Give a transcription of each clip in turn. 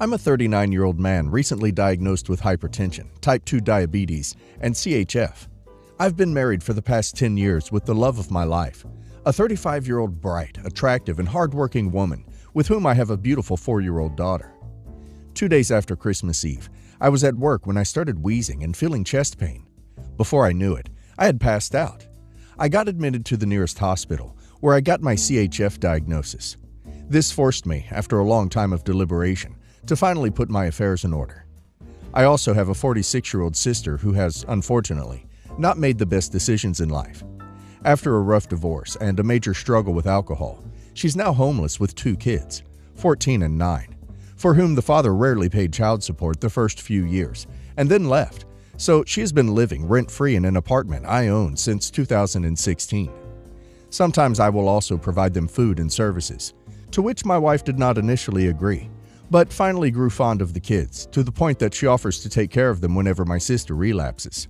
I'm a 39-year-old man recently diagnosed with hypertension, type 2 diabetes, and CHF. I've been married for the past 10 years with the love of my life, a 35-year-old bright, attractive, and hardworking woman with whom I have a beautiful 4-year-old daughter. 2 days after Christmas Eve, I was at work when I started wheezing and feeling chest pain. Before I knew it, I had passed out. I got admitted to the nearest hospital, where I got my CHF diagnosis. This forced me, after a long time of deliberation, to finally put my affairs in order. I also have a 46-year-old sister who has, unfortunately, not made the best decisions in life. After a rough divorce and a major struggle with alcohol, she's now homeless with 2 kids, 14 and 9, for whom the father rarely paid child support the first few years, and then left, so she has been living rent-free in an apartment I own since 2016. Sometimes I will also provide them food and services, to which my wife did not initially agree, but finally grew fond of the kids, to the point that she offers to take care of them whenever my sister relapses.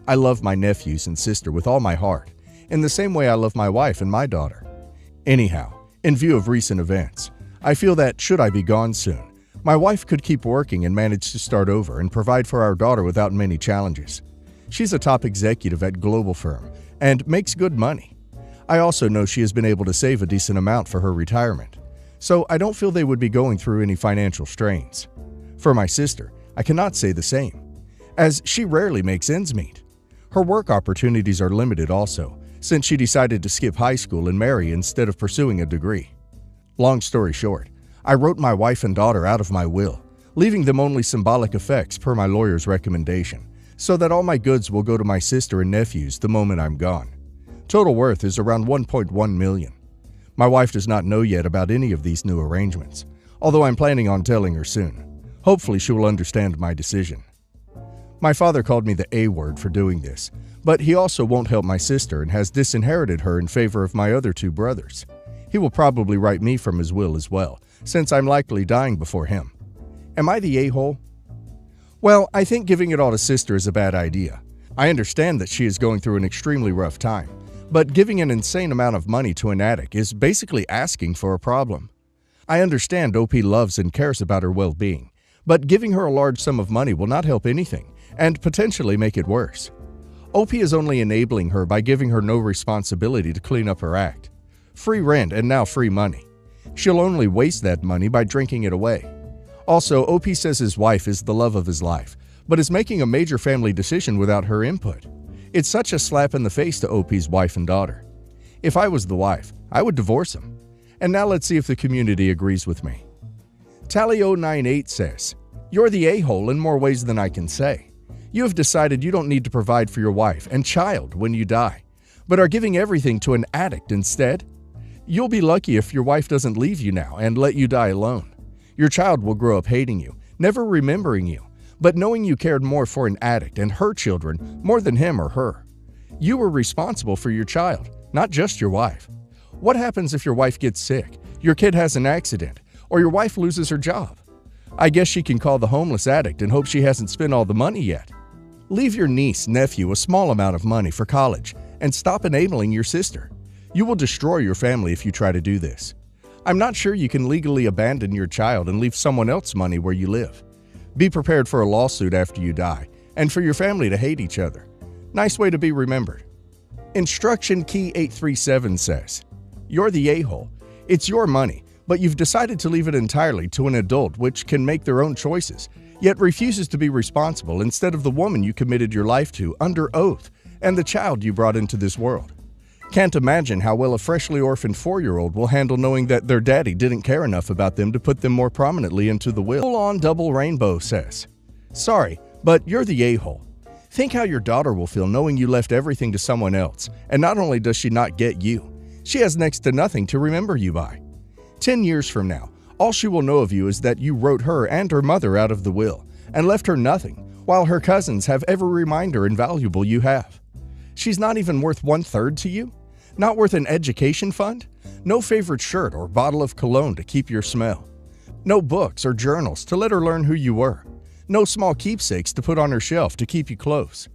I love my nephews and sister with all my heart, in the same way I love my wife and my daughter. Anyhow, in view of recent events, I feel that should I be gone soon, my wife could keep working and manage to start over and provide for our daughter without many challenges. She's a top executive at a global firm and makes good money. I also know she has been able to save a decent amount for her retirement, so I don't feel they would be going through any financial strains. For my sister, I cannot say the same, as she rarely makes ends meet. Her work opportunities are limited also, since she decided to skip high school and marry instead of pursuing a degree. Long story short, I wrote my wife and daughter out of my will, leaving them only symbolic effects per my lawyer's recommendation, so that all my goods will go to my sister and nephews the moment I'm gone. Total worth is around $1.1 million. My wife does not know yet about any of these new arrangements, although I'm planning on telling her soon. Hopefully she will understand my decision. My father called me the A word for doing this, but he also won't help my sister and has disinherited her in favor of my other 2 brothers. He will probably write me from his will as well, since I'm likely dying before him. Am I the a-hole? Well, I think giving it all to sister is a bad idea. I understand that she is going through an extremely rough time, but giving an insane amount of money to an addict is basically asking for a problem. I understand OP loves and cares about her well-being, but giving her a large sum of money will not help anything and potentially make it worse. OP is only enabling her by giving her no responsibility to clean up her act. Free rent and now free money. She'll only waste that money by drinking it away. Also, OP says his wife is the love of his life, but is making a major family decision without her input. It's such a slap in the face to OP's wife and daughter. If I was the wife, I would divorce him. And now let's see if the community agrees with me. Tally098 says, "You're the a-hole in more ways than I can say. You have decided you don't need to provide for your wife and child when you die, but are giving everything to an addict instead? You'll be lucky if your wife doesn't leave you now and let you die alone. Your child will grow up hating you, never remembering you, but knowing you cared more for an addict and her children more than him or her. You were responsible for your child, not just your wife. What happens if your wife gets sick, your kid has an accident, or your wife loses her job? I guess she can call the homeless addict and hope she hasn't spent all the money yet. Leave your niece, nephew a small amount of money for college and stop enabling your sister. You will destroy your family if you try to do this. I'm not sure you can legally abandon your child and leave someone else money where you live. Be prepared for a lawsuit after you die, and for your family to hate each other. Nice way to be remembered." Instruction Key 837 says, "You're the a-hole. It's your money, but you've decided to leave it entirely to an adult which can make their own choices, yet refuses to be responsible instead of the woman you committed your life to under oath and the child you brought into this world. Can't imagine how well a freshly orphaned 4-year-old will handle knowing that their daddy didn't care enough about them to put them more prominently into the will." Full-on Double Rainbow says, "Sorry, but you're the a-hole. Think how your daughter will feel knowing you left everything to someone else, and not only does she not get you, she has next to nothing to remember you by. 10 years from now, all she will know of you is that you wrote her and her mother out of the will and left her nothing, while her cousins have every reminder and valuable you have. She's not even worth 1/3 to you? Not worth an education fund? No favorite shirt or bottle of cologne to keep your smell? No books or journals to let her learn who you were? No small keepsakes to put on her shelf to keep you close?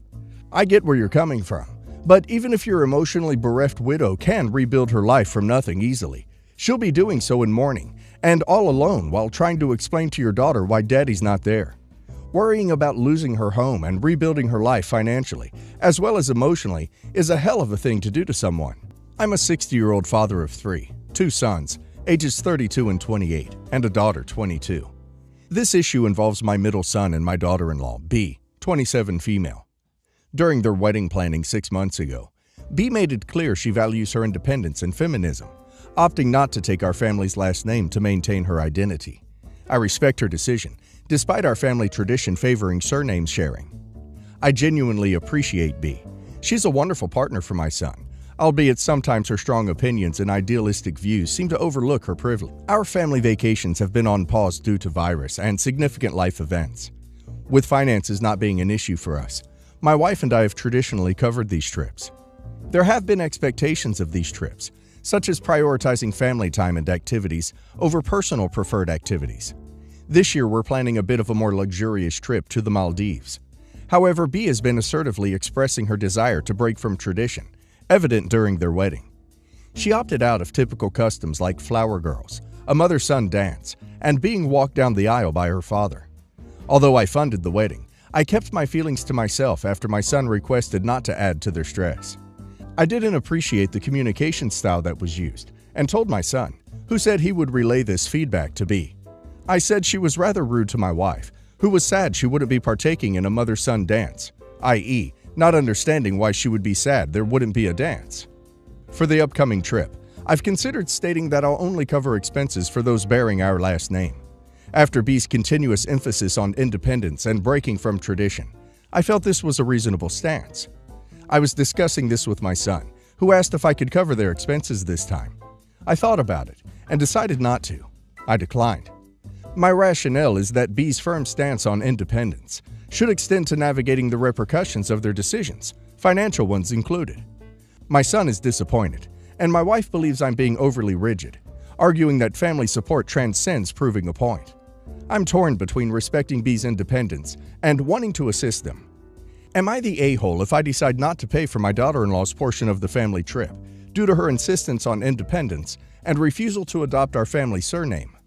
I get where you're coming from, but even if your emotionally bereft widow can rebuild her life from nothing easily, she'll be doing so in mourning and all alone while trying to explain to your daughter why daddy's not there. Worrying about losing her home and rebuilding her life financially, as well as emotionally, is a hell of a thing to do to someone. I'm a 60-year-old father of three, two sons, ages 32 and 28, and a daughter, 22. This issue involves my middle son and my daughter-in-law, B, 27 female. During their wedding planning 6 months ago, B made it clear she values her independence and feminism, opting not to take our family's last name to maintain her identity. I respect her decision, despite our family tradition favoring surname sharing. I genuinely appreciate B. She's a wonderful partner for my son, albeit sometimes her strong opinions and idealistic views seem to overlook her privilege. Our family vacations have been on pause due to virus and significant life events. With finances not being an issue for us, my wife and I have traditionally covered these trips. There have been expectations of these trips, such as prioritizing family time and activities over personal preferred activities. This year, we're planning a bit of a more luxurious trip to the Maldives. However, B has been assertively expressing her desire to break from tradition, evident during their wedding. She opted out of typical customs like flower girls, a mother-son dance, and being walked down the aisle by her father. Although I funded the wedding, I kept my feelings to myself after my son requested not to add to their stress. I didn't appreciate the communication style that was used and told my son, who said he would relay this feedback to B. I said she was rather rude to my wife, who was sad she wouldn't be partaking in a mother-son dance, i.e., not understanding why she would be sad there wouldn't be a dance. For the upcoming trip, I've considered stating that I'll only cover expenses for those bearing our last name. After B's continuous emphasis on independence and breaking from tradition, I felt this was a reasonable stance. I was discussing this with my son, who asked if I could cover their expenses this time. I thought about it and decided not to. I declined. My rationale is that B's firm stance on independence should extend to navigating the repercussions of their decisions, financial ones included. My son is disappointed, and my wife believes I'm being overly rigid, arguing that family support transcends proving a point. I'm torn between respecting B's independence and wanting to assist them. Am I the a-hole if I decide not to pay for my daughter-in-law's portion of the family trip due to her insistence on independence and refusal to adopt our family surname?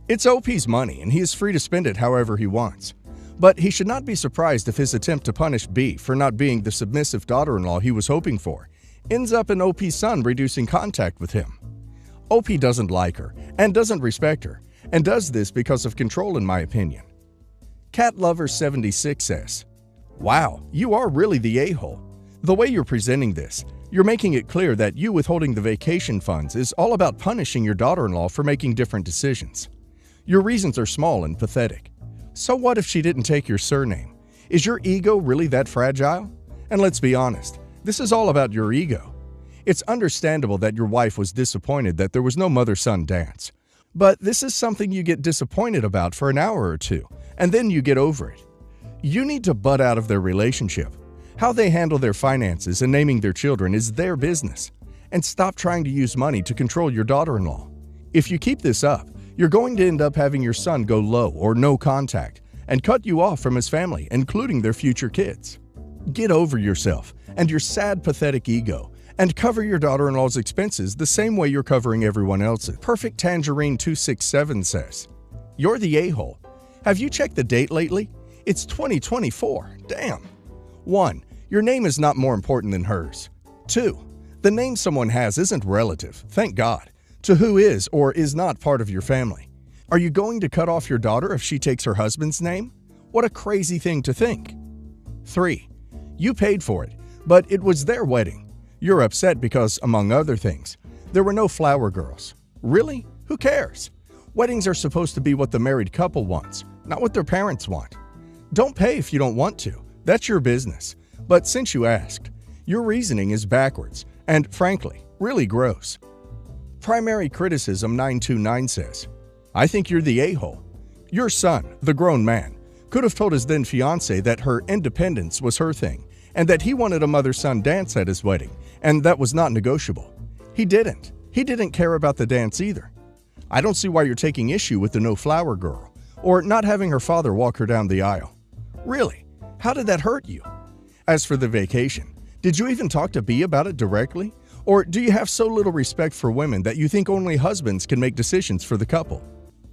It's OP's money, and he is free to spend it however he wants. But he should not be surprised if his attempt to punish B for not being the submissive daughter-in-law he was hoping for ends up in OP's son reducing contact with him. OP doesn't like her and doesn't respect her, and does this because of control in my opinion. Cat Lover 76 says, "Wow, you are really the a-hole. The way you're presenting this, you're making it clear that you withholding the vacation funds is all about punishing your daughter-in-law for making different decisions. Your reasons are small and pathetic. So what if she didn't take your surname? Is your ego really that fragile? And let's be honest, this is all about your ego. It's understandable that your wife was disappointed that there was no mother-son dance. But this is something you get disappointed about for an hour or two, and then you get over it. You need to butt out of their relationship. How they handle their finances and naming their children is their business. And stop trying to use money to control your daughter-in-law. If you keep this up, you're going to end up having your son go low or no contact and cut you off from his family, including their future kids. Get over yourself and your sad, pathetic ego and cover your daughter-in-law's expenses the same way you're covering everyone else's. Perfect Tangerine 267 says, "You're the a-hole. Have you checked the date lately? It's 2024. Damn. 1. Your name is not more important than hers. 2. The name someone has isn't relative, thank God, to who is or is not part of your family. Are you going to cut off your daughter if she takes her husband's name? What a crazy thing to think. 3. You paid for it, but it was their wedding. You're upset because, among other things, there were no flower girls. Really? Who cares? Weddings are supposed to be what the married couple wants, not what their parents want. Don't pay if you don't want to. That's your business. But since you asked, your reasoning is backwards and, frankly, really gross." Primary Criticism 929 says, "I think you're the a-hole. Your son, the grown man, could have told his then-fiancée that her independence was her thing and that he wanted a mother-son dance at his wedding, and that was not negotiable. He didn't. He didn't care about the dance either. I don't see why you're taking issue with the no-flower girl or not having her father walk her down the aisle. Really, how did that hurt you? As for the vacation, did you even talk to B about it directly? Or do you have so little respect for women that you think only husbands can make decisions for the couple?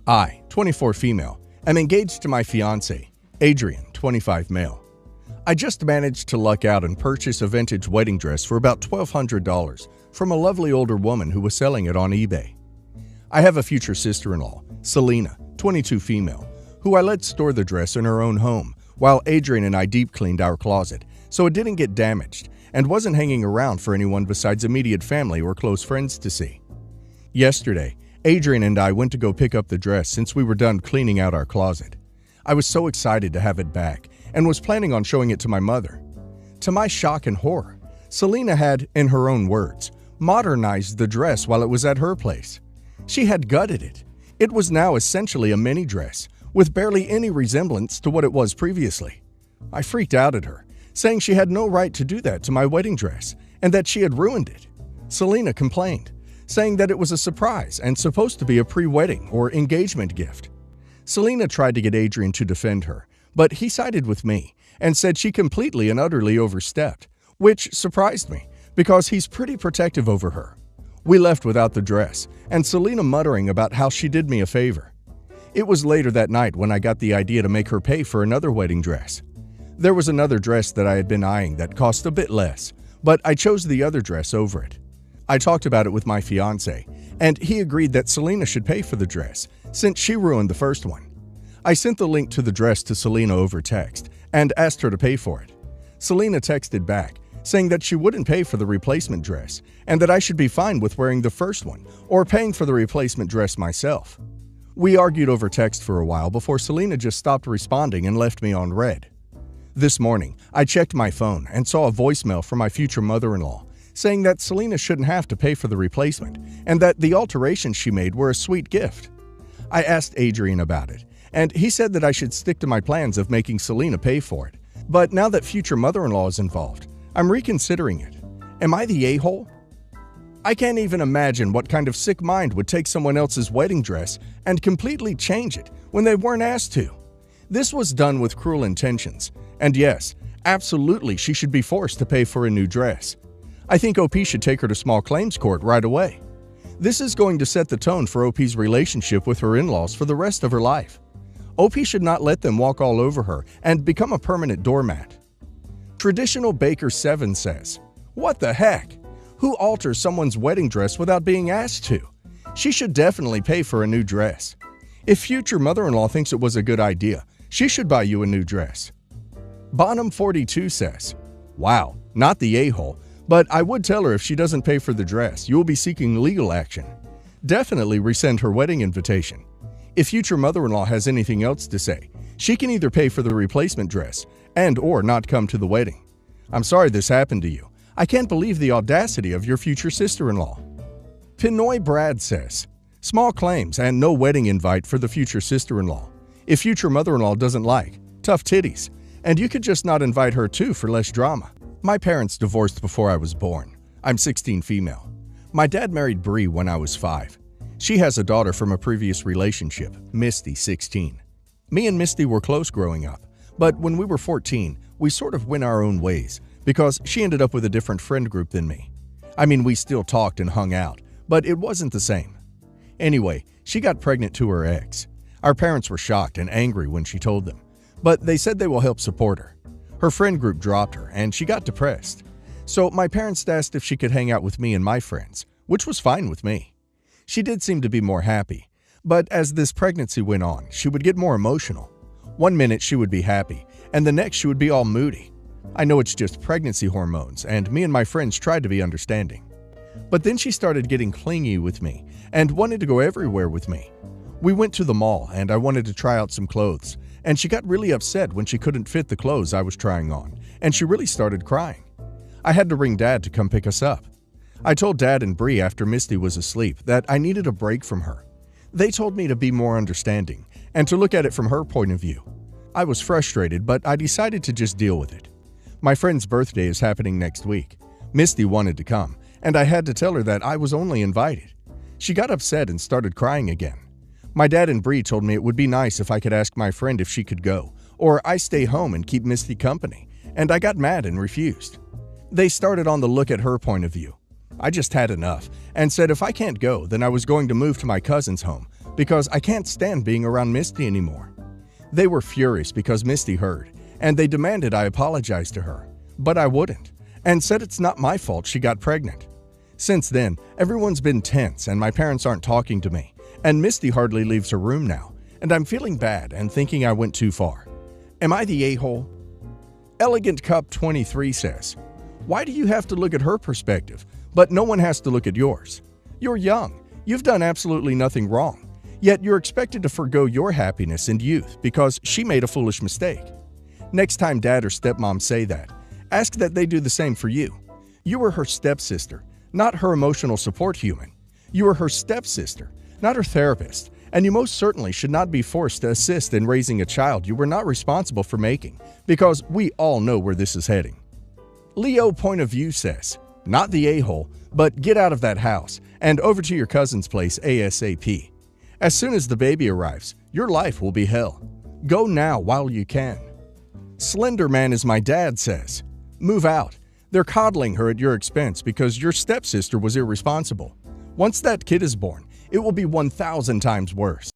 I, 24 female, am engaged to my fiancé, Adrian, 25 male. I just managed to luck out and purchase a vintage wedding dress for about $1,200 from a lovely older woman who was selling it on eBay. I have a future sister-in-law, Selena, 22 female, who I let store the dress in her own home while Adrian and I deep cleaned our closet so it didn't get damaged and wasn't hanging around for anyone besides immediate family or close friends to see. Yesterday, Adrian and I went to go pick up the dress since we were done cleaning out our closet. I was so excited to have it back and was planning on showing it to my mother. To my shock and horror, Selena had, in her own words, modernized the dress while it was at her place. She had gutted it. It was now essentially a mini dress, with barely any resemblance to what it was previously. I freaked out at her, saying she had no right to do that to my wedding dress and that she had ruined it. Selena complained, saying that it was a surprise and supposed to be a pre-wedding or engagement gift. Selena tried to get Adrian to defend her, but he sided with me and said she completely and utterly overstepped, which surprised me because he's pretty protective over her. We left without the dress, and Selena muttering about how she did me a favor. It was later that night when I got the idea to make her pay for another wedding dress. There was another dress that I had been eyeing that cost a bit less, but I chose the other dress over it. I talked about it with my fiancé, and he agreed that Selena should pay for the dress, since she ruined the first one. I sent the link to the dress to Selena over text and asked her to pay for it. Selena texted back, saying that she wouldn't pay for the replacement dress and that I should be fine with wearing the first one or paying for the replacement dress myself. We argued over text for a while before Selena just stopped responding and left me on read. This morning, I checked my phone and saw a voicemail from my future mother-in-law saying that Selena shouldn't have to pay for the replacement and that the alterations she made were a sweet gift. I asked Adrian about it, and he said that I should stick to my plans of making Selena pay for it. But now that future mother-in-law is involved, I'm reconsidering it. Am I the a-hole? I can't even imagine what kind of sick mind would take someone else's wedding dress and completely change it when they weren't asked to. This was done with cruel intentions, and yes, absolutely she should be forced to pay for a new dress. I think OP should take her to small claims court right away. This is going to set the tone for OP's relationship with her in-laws for the rest of her life. OP should not let them walk all over her and become a permanent doormat. Traditional Baker 7 says, "What the heck? Who alters someone's wedding dress without being asked to? She should definitely pay for a new dress. If future mother-in-law thinks it was a good idea, she should buy you a new dress." Bonham 42 says, "Wow, not the a-hole, but I would tell her if she doesn't pay for the dress, you will be seeking legal action. Definitely rescind her wedding invitation. If future mother-in-law has anything else to say, she can either pay for the replacement dress and or not come to the wedding. I'm sorry this happened to you. I can't believe the audacity of your future sister-in-law." Pinoy Brad says, "Small claims and no wedding invite for the future sister-in-law. If future mother-in-law doesn't like, tough titties, and you could just not invite her too for less drama. My parents divorced before I was born. I'm 16 female. My dad married Bree when I was 5. She has a daughter from a previous relationship, Misty, 16. Me and Misty were close growing up, but when we were 14, we sort of went our own ways because she ended up with a different friend group than me. I mean, we still talked and hung out, but it wasn't the same. Anyway, she got pregnant to her ex. Our parents were shocked and angry when she told them, but they said they will help support her. Her friend group dropped her and she got depressed. So my parents asked if she could hang out with me and my friends, which was fine with me. She did seem to be more happy, but as this pregnancy went on, she would get more emotional. One minute she would be happy, and the next she would be all moody. I know it's just pregnancy hormones, and me and my friends tried to be understanding. But then she started getting clingy with me and wanted to go everywhere with me. We went to the mall and I wanted to try out some clothes, and she got really upset when she couldn't fit the clothes I was trying on, and she really started crying. I had to ring Dad to come pick us up. I told Dad and Bree after Misty was asleep that I needed a break from her. They told me to be more understanding and to look at it from her point of view. I was frustrated, but I decided to just deal with it. My friend's birthday is happening next week. Misty wanted to come, and I had to tell her that I was only invited. She got upset and started crying again. My dad and Bree told me it would be nice if I could ask my friend if she could go, or I stay home and keep Misty company, and I got mad and refused. They started on the look at her point of view. I just had enough and said if I can't go, then I was going to move to my cousin's home because I can't stand being around Misty anymore. They were furious because Misty heard, and they demanded I apologize to her. But I wouldn't, and said it's not my fault she got pregnant. Since then, everyone's been tense and my parents aren't talking to me, and Misty hardly leaves her room now, and I'm feeling bad and thinking I went too far. Am I the a-hole? Elegant Cup 23 says, why do you have to look at her perspective, but no one has to look at yours? You're young. You've done absolutely nothing wrong. Yet you're expected to forgo your happiness and youth because she made a foolish mistake. Next time dad or stepmom say that, ask that they do the same for you. You were her stepsister, not her emotional support human. You were her stepsister, not her therapist, and you most certainly should not be forced to assist in raising a child you were not responsible for making, because we all know where this is heading. Leo Point of View says, not the a-hole, but get out of that house and over to your cousin's place ASAP. As soon as the baby arrives, your life will be hell. Go now while you can. Slender Man is my dad says, move out. They're coddling her at your expense because your stepsister was irresponsible. Once that kid is born, it will be 1,000 times worse.